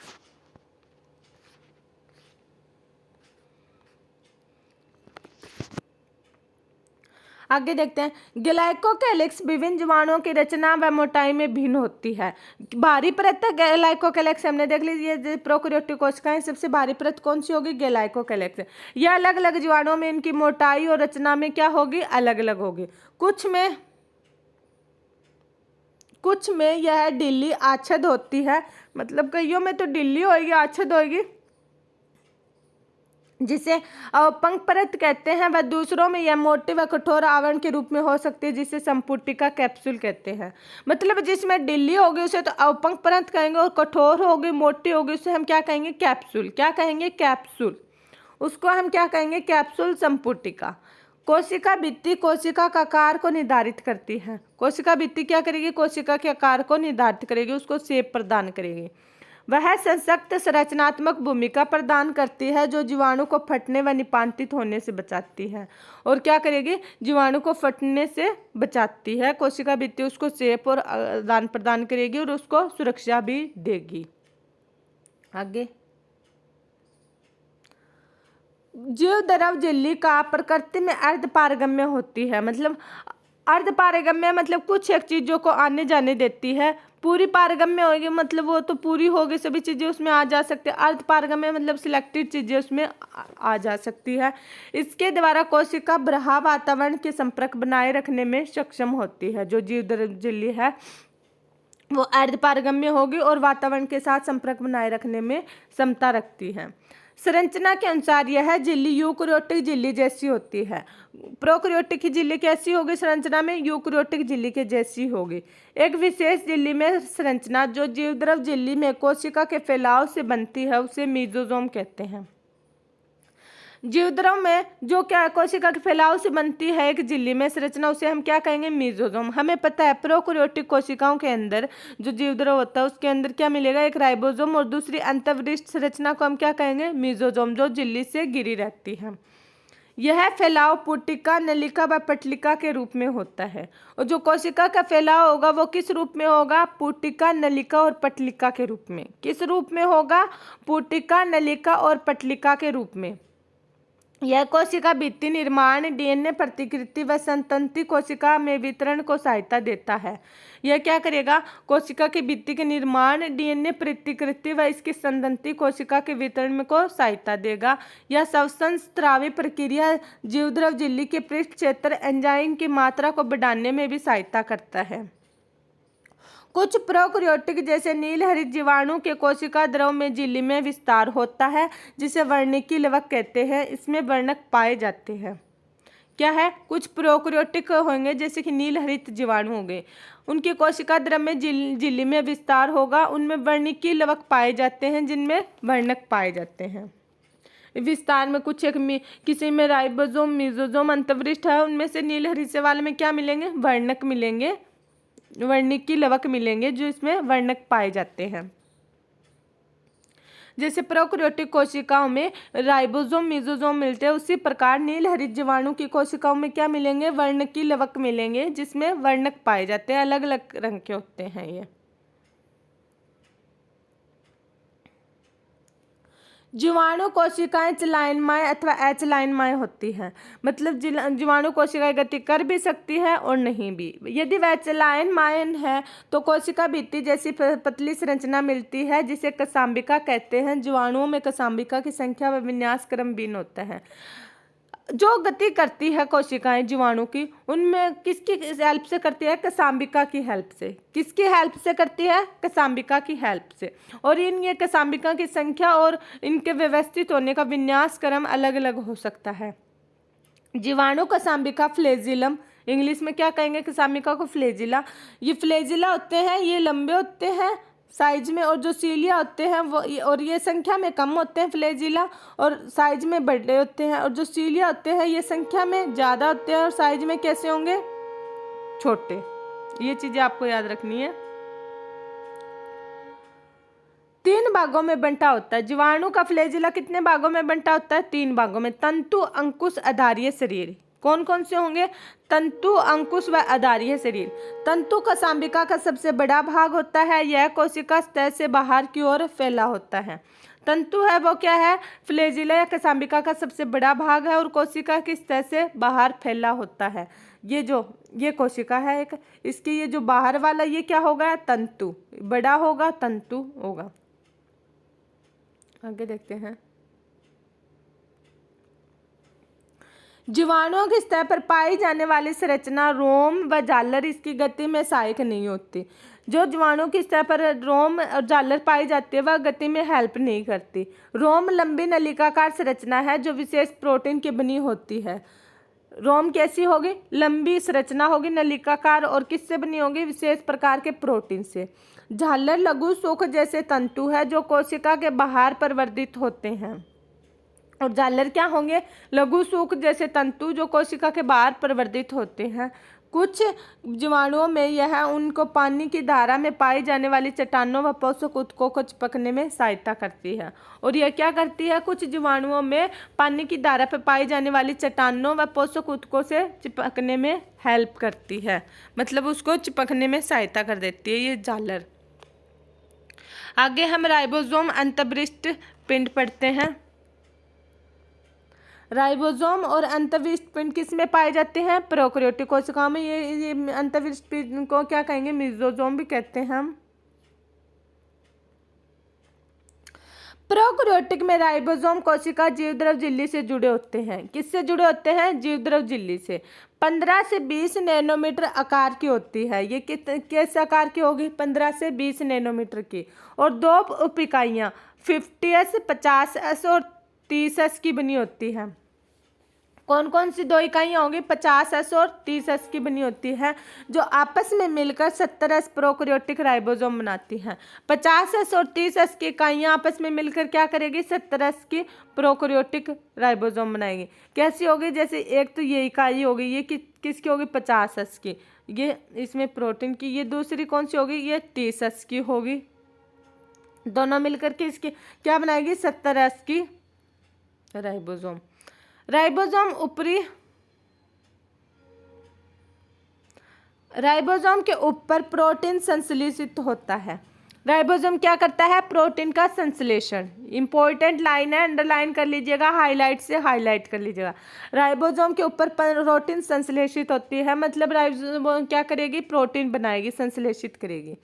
आगे देखते हैं ग्लाइकोकैलिक्स विभिन्न जीवाणुओं की रचना व मोटाई में भिन्न होती है। भारी परत ग्लाइकोकैलिक्स हमने देख ली, ये प्रोकैरियोटिक कोशिकाएं, सबसे भारी परत कौन सी होगी, ग्लाइकोकैलिक्स। यह अलग अलग जीवाणुओं में इनकी मोटाई और रचना में क्या होगी, अलग अलग होगी। कुछ में यह ढीली आच्छद होती है, मतलब कईयों में तो ढीली होगी, आच्छद होगी, जिसे अवपंक परत कहते हैं। वह दूसरों में यह मोटे व कठोर आवरण के रूप में हो सकती है, जिसे संपुटिका कैप्सूल कहते हैं। मतलब जिसमें ढीली होगी उसे तो अवपंक परत कहेंगे और कठोर होगी, मोटी होगी, उसे हम क्या कहेंगे, कैप्सूल। क्या कहेंगे, कैप्सूल। उसको हम क्या कहेंगे, कैप्सूल संपुटिका। कोशिका भित्ति कोशिका का आकार को निर्धारित करती है। कोशिका भित्ति क्या करेगी, कोशिका के आकार को निर्धारित करेगी, उसको शेप प्रदान करेगी। वह सशक्त संरचनात्मक भूमिका प्रदान करती है जो जीवाणु को फटने व निपातित होने से बचाती है। और क्या करेगी? जीवाणु को फटने से बचाती है। कोशिका भित्ति उसको सेफ और आदान प्रदान करेगी और उसको सुरक्षा भी देगी। आगे, जीव द्रव झिल्ली का प्रकृति में अर्धपारगम्य होती है। मतलब अर्धपारगम्य मतलब कुछ एक चीजों को आने जाने देती है। पूरी पारगम्य होगी मतलब वो तो पूरी होगी, सभी चीजें उसमें आ जा सकती है। अर्धपारगम्य मतलब सिलेक्टेड चीजें उसमें आ जा सकती है। इसके द्वारा कोशिका बाह्य वातावरण के संपर्क बनाए रखने में सक्षम होती है। जो जीव द्रव झिल्ली है वो अर्धपारगम्य होगी और वातावरण के साथ संपर्क बनाए रखने में क्षमता रखती है। संरचना के अनुसार यह झिल्ली यूकेरियोटिक झिल्ली जैसी होती है। प्रोकैरियोटिक की झिल्ली कैसी होगी संरचना में? यूकेरियोटिक झिल्ली के जैसी होगी। एक विशेष झिल्ली में संरचना जो जीवद्रव झिल्ली में कोशिका के फैलाव से बनती है उसे मेसोसोम कहते हैं। जीवद्रव में जो क्या कोशिका के फैलाव से बनती है एक झिल्ली में संरचना उसे हम क्या कहेंगे? मेसोसोम। हमें पता है प्रोकैरियोटिक कोशिकाओं के अंदर जो जीवद्रव होता है उसके अंदर क्या मिलेगा? एक राइबोसोम और दूसरी अंतःवृष्ट संरचना को हम क्या कहेंगे? मेसोसोम, जो झिल्ली से घिरी रहती है। यह फैलाव पुटिका, नलिका व पटलिका के रूप में होता है। और जो कोशिका का फैलाव होगा वो किस रूप में होगा? पुटिका, नलिका और पटलिका के रूप में। किस रूप में होगा? पुटिका, नलिका और पटलिका के रूप में। यह कोशिका भित्ति निर्माण, डीएनए प्रतिकृति व संतति कोशिका में वितरण को सहायता देता है। यह क्या करेगा? कोशिका की भित्ति के निर्माण, डीएनए प्रतिकृति व इसकी संतति कोशिका के वितरण में को सहायता देगा। यह श्वसन स्रावी प्रक्रिया जीवद्रव झिल्ली के पृष्ठ क्षेत्र एंजाइम की मात्रा को बढ़ाने में भी सहायता करता है। कुछ प्रोकैरियोटिक जैसे नील हरित जीवाणु के कोशिका द्रव में झिल्ली में विस्तार होता है जिसे वर्णिकी लवक कहते हैं। इसमें वर्णक पाए जाते हैं। क्या है? कुछ प्रोकैरियोटिक होंगे जैसे कि नील हरित जीवाणु होंगे, उनकी कोशिका द्रव में झिल्ली में विस्तार होगा, उनमें वर्णिकी लवक पाए जाते हैं जिनमें वर्णक पाए जाते हैं। विस्तार में कुछ एक किसी में राइबोसोम, मेसोसोम, अंतःवृष्ट है, उनमें से नील हरित से वाले में क्या मिलेंगे? वर्णक मिलेंगे, वर्णिकी लवक मिलेंगे जो इसमें वर्णक पाए जाते हैं। जैसे प्रोकैरियोटिक कोशिकाओं में राइबोसोम, मेसोसोम मिलते हैं उसी प्रकार नील हरित जीवाणु की कोशिकाओं में क्या मिलेंगे? वर्णकी लवक मिलेंगे जिसमें वर्णक पाए जाते हैं। अलग अलग रंग के होते हैं ये। जीवाणु कोशिकाएं चलायनमय अथवा अचलायनमय होती हैं। मतलब जीवाणु कोशिकाएं गति कर भी सकती है और नहीं भी। यदि वह चलायनमय है तो कोशिका भित्ति जैसी पतली संरचना मिलती है जिसे कशाम्बिका कहते हैं। जीवाणुओं में कशाम्बिका की संख्या व विन्यास क्रम भिन्न होता है। जो गति करती है कोशिकाएं जीवाणु की, उनमें किसकी हेल्प से करती है? कशाम्बिका की हेल्प से। किसकी हेल्प से करती है? कशाम्बिका की हेल्प से। और ये कशाम्बिका की संख्या और इनके व्यवस्थित होने का विन्यास क्रम अलग अलग हो सकता है। जीवाणु कशाम्बिका फ्लैजिलम, इंग्लिश में क्या कहेंगे कशाम्बिका को? फ्लैजिला। ये फ्लैजिला होते हैं, ये लंबे होते हैं साइज में, और जो सीलिया होते हैं वो और ये संख्या में कम होते हैं फ्लैजिला और साइज में बड़े होते हैं। और जो सीलिया होते हैं ये संख्या में ज़्यादा होते हैं और साइज में कैसे होंगे? छोटे। ये चीज़ें आपको याद रखनी है। 3 भागों में बंटा होता है। जीवाणु का फ्लैजिला कितने भागों में बंटा होता है? 3 भागों में। तंतु, अंकुश, आधारीय शरीर। कौन कौन से होंगे? तंतु, अंकुश व आधारीय शरीर। तंतु कशाम्बिका का सबसे बड़ा भाग होता है। यह कोशिका सतह से बाहर की ओर फैला होता है। तंतु है वो क्या है? फ्लैजिला या कशाम्बिका का सबसे बड़ा भाग है और कोशिका की सतह से बाहर फैला होता है। ये कोशिका है एक, इसकी ये जो बाहर वाला ये क्या होगा? तंतु। बड़ा होगा, तंतु होगा। आगे देखते हैं। जीवाणुओं की सतह पर पाई जाने वाली संरचना रोम व जालर इसकी गति में सहायक नहीं होती। जो जीवाणु की सतह पर रोम और जालर पाई जाती है वह गति में हेल्प नहीं करती। रोम लंबी नलिकाकार संरचना है जो विशेष प्रोटीन की बनी होती है। रोम कैसी होगी? लंबी संरचना होगी, नलिकाकार, और किससे बनी होगी? विशेष प्रकार के प्रोटीन से। झालर लघु सूक्ष्म जैसे तंतु है जो कोशिका के बाहर परिवर्तित होते हैं। और जालर क्या होंगे? लघु सूक्ष्म जैसे तंतु जो कोशिका के बाहर परिवर्तित होते हैं। कुछ जीवाणुओं में यह उनको पानी की धारा में पाई जाने वाली चट्टानों व पोषक ऊतकों को चिपकने में सहायता करती है। और यह क्या करती है, कुछ जीवाणुओं में पानी की धारा पर पाई जाने वाली चट्टानों व पोषक ऊतकों से चिपकने में हेल्प करती है, मतलब उसको चिपकने में सहायता कर देती है ये जालर। आगे हम राइबोसोम अंतःविष्ट पिंड पढ़ते हैं। राइबोसोम और अंतःविष्ट पिंड किस में पाए जाते हैं, प्रोकैरियोटिक कोशिकाओं में। ये अंतःविष्ट पिंड को क्या कहेंगे, मेसोसोम भी कहते हैं हम। प्रोकैरियोटिक में राइबोसोम कोशिका जीवद्रव झिल्ली से जुड़े होते हैं। किससे जुड़े होते हैं, जीवद्रव झिल्ली से। 15 से 20 नैनोमीटर आकार की होती है। ये किस आकार की होगी, 15 से 20 नैनोमीटर की। और दो उप इकाइयाँ 50S 50S और 30S की बनी होती है। कौन कौन सी दो इकाइयाँ होंगी, 50S और 30S की बनी होती है, जो आपस में मिलकर 70S प्रोकैरियोटिक राइबोसोम बनाती हैं। 50S और 30S की इकाइयाँ आपस में मिलकर क्या करेगी, 70S की प्रोकैरियोटिक राइबोसोम बनाएगी। कैसी होगी, जैसे एक तो ये इकाई होगी, ये किसकी होगी, 50S की, ये इसमें प्रोटीन की। ये दूसरी कौन सी होगी, ये 30S की होगी। दोनों मिलकर के इसकी क्या बनाएगी, 70S की राइबोसोम। राइबोसोम के ऊपर प्रोटीन संश्लेषित होता है। राइबोसोम क्या करता है, प्रोटीन का संश्लेषण। इंपॉर्टेंट लाइन है, अंडरलाइन कर लीजिएगा, हाईलाइट से हाईलाइट कर लीजिएगा। राइबोसोम के ऊपर प्रोटीन संश्लेषित होती है, मतलब राइबोसोम क्या करेगी, प्रोटीन बनाएगी, संश्लेषित करेगी।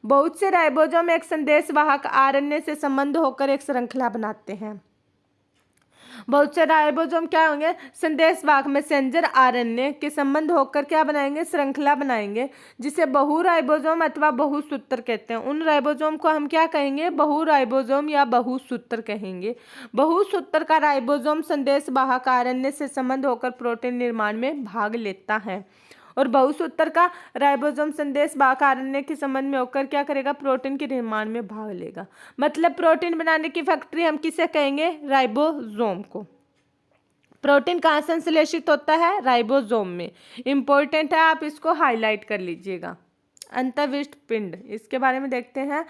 बहुत से राइबोसोम एक संदेशवाहक आरएनए से संबंध होकर एक श्रृंखला बनाते हैं। बहुत से राइबोसोम क्या होंगे, संदेशवाहक मैसेंजर आरएनए के संबंध होकर क्या बनाएंगे, श्रृंखला बनाएंगे, जिसे बहु राइबोसोम अथवा बहुसूत्र कहते हैं। उन राइबोसोम को हम क्या कहेंगे, बहु राइबोसोम या बहुसूत्र कहेंगे। बहुसूत्र का राइबोसोम संदेशवाहक आरएनए से संबंध होकर प्रोटीन निर्माण में भाग लेता है, और बहुसूत्र का राइबोसोम संदेशवाहक आरएनए के संबंध में होकर क्या करेगा, प्रोटीन के निर्माण में भाग लेगा। मतलब प्रोटीन बनाने की फैक्ट्री हम किसे कहेंगे, राइबोसोम को। प्रोटीन कहाँ संश्लेषित होता है, राइबोसोम में। इंपॉर्टेंट है, आप इसको हाईलाइट कर लीजिएगा। अंतःविष्ट पिंड, इसके बारे में देखते हैं।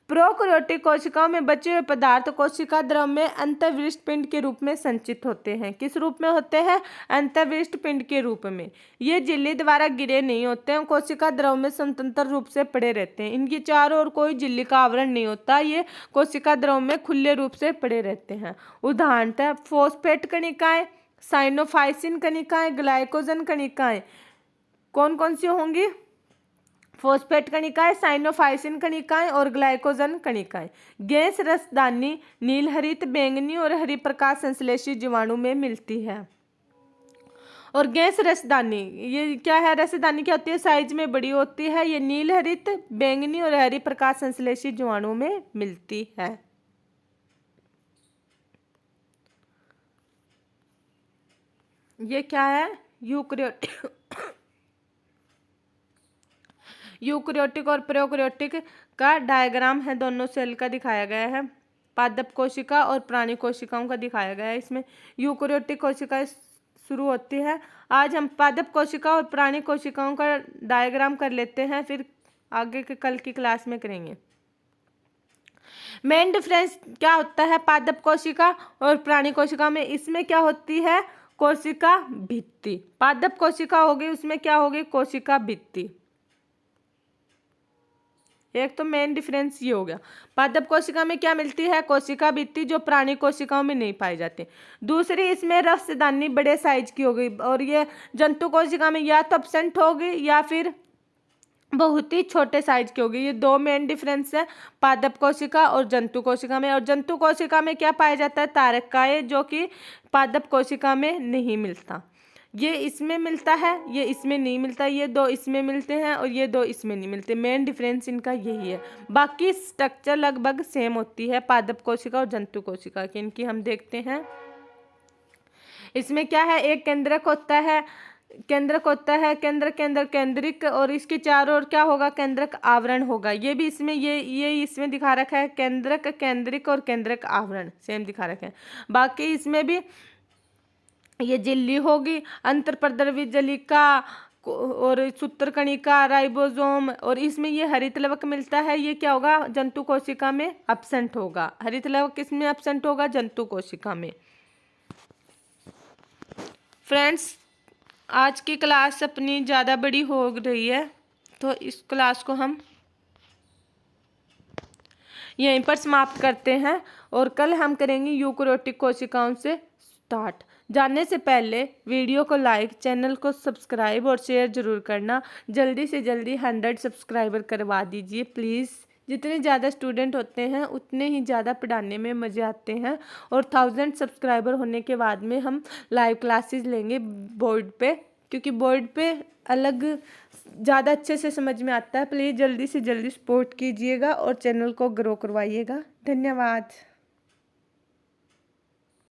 प्रोकैरियोटिक कोशिकाओं में बचे हुए पदार्थ कोशिका द्रव में अंतःविष्ट पिंड के रूप में संचित होते हैं। किस रूप में होते हैं, अंतःविष्ट पिंड के रूप में। ये झिल्ली द्वारा गिरे नहीं होते हैं, कोशिका द्रव में स्वतंत्र रूप से पड़े रहते हैं। इनकी चारों ओर कोई झिल्ली का आवरण नहीं होता, ये कोशिका द्रव में खुले रूप से पड़े रहते हैं। उदाहरणतः फॉस्फेट कणिकाएं, साइनोफाइसिन कणिकाएं, ग्लाइकोजन कणिकाएं कौन कौन सी होंगी, फॉस्फेट कणिकाएं, साइनोफाइसिन कणिकाएं और ग्लाइकोजन कणिकाएं। गैस रसदानी नीलहरित, बैंगनी और हरी प्रकाश संश्लेषित जीवाणु में मिलती है। और गैस रसदानी, ये क्या है, रसदानी क्या होती है, साइज में बड़ी होती है। ये नीलहरित, बैंगनी और हरी प्रकाश संश्लेषित जीवाणु में मिलती है। ये क्या है, यूकैरियोटिक और प्रोकैरियोटिक का डायग्राम है, दोनों सेल का दिखाया गया है। पादप कोशिका और प्राणी कोशिकाओं का दिखाया गया है। इसमें यूकैरियोटिक कोशिका शुरू होती है। आज हम पादप कोशिका और प्राणी कोशिकाओं का डायग्राम कर लेते हैं, फिर आगे के कल की क्लास में करेंगे। मेन डिफरेंस क्या होता है पादप कोशिका और प्राणी कोशिका में, इसमें क्या होती है, कोशिका भित्ति। पादप कोशिका होगी, उसमें क्या होगी, कोशिका भित्ति। एक तो मेन डिफरेंस ये हो गया। पादप कोशिका में क्या मिलती है, कोशिका भित्ति, जो प्राणी कोशिकाओं में नहीं पाई जाती। दूसरी, इसमें रसदानी बड़े साइज की होगी, और ये जंतु कोशिका में या तो एब्सेंट होगी या फिर बहुत ही छोटे साइज की होगी। ये दो मेन डिफरेंस है पादप कोशिका और जंतु कोशिका में। और जंतु कोशिका में क्या पाया जाता है, तारकाय, जो कि पादप कोशिका में नहीं मिलता। ये इसमें मिलता है, ये इसमें नहीं मिलता। ये दो इसमें मिलते हैं और ये दो इसमें नहीं मिलते। मेन डिफरेंस इनका यही है। बाकी स्ट्रक्चर लगभग सेम होती है पादप कोशिका और जंतु कोशिका की। इनकी हम देखते हैं। इसमें क्या है, एक केंद्रक होता है, केंद्रिक, और इसके चारों ओर क्या होगा, केंद्रक आवरण होगा। ये भी इसमें ये इसमें दिखा रखा है, केंद्रक, केंद्रिक और केंद्रक आवरण सेम दिखा रखे हैं। बाकी इसमें भी ये झिल्ली होगी, अंतर्प्रद्रवी जलिका, और सूत्रकणिका, राइबोसोम, और इसमें ये हरित लवक मिलता है, ये क्या होगा, जंतु कोशिका में एब्सेंट होगा। हरित लवक किसमें एब्सेंट होगा, जंतु कोशिका में। फ्रेंड्स, आज की क्लास अपनी ज़्यादा बड़ी हो रही है, तो इस क्लास को हम यहीं पर समाप्त करते हैं और कल हम करेंगे यूकेरियोटिक कोशिकाओं से स्टार्ट। जानने से पहले वीडियो को लाइक, चैनल को सब्सक्राइब और शेयर ज़रूर करना। जल्दी से जल्दी 100 सब्सक्राइबर करवा दीजिए प्लीज़। जितने ज़्यादा स्टूडेंट होते हैं उतने ही ज़्यादा पढ़ाने में मज़े आते हैं। और 1000 सब्सक्राइबर होने के बाद में हम लाइव क्लासेस लेंगे बोर्ड पे, क्योंकि बोर्ड पे अलग ज़्यादा अच्छे से समझ में आता है। प्लीज़ जल्दी से जल्दी सपोर्ट कीजिएगा और चैनल को ग्रो करवाइएगा। धन्यवाद।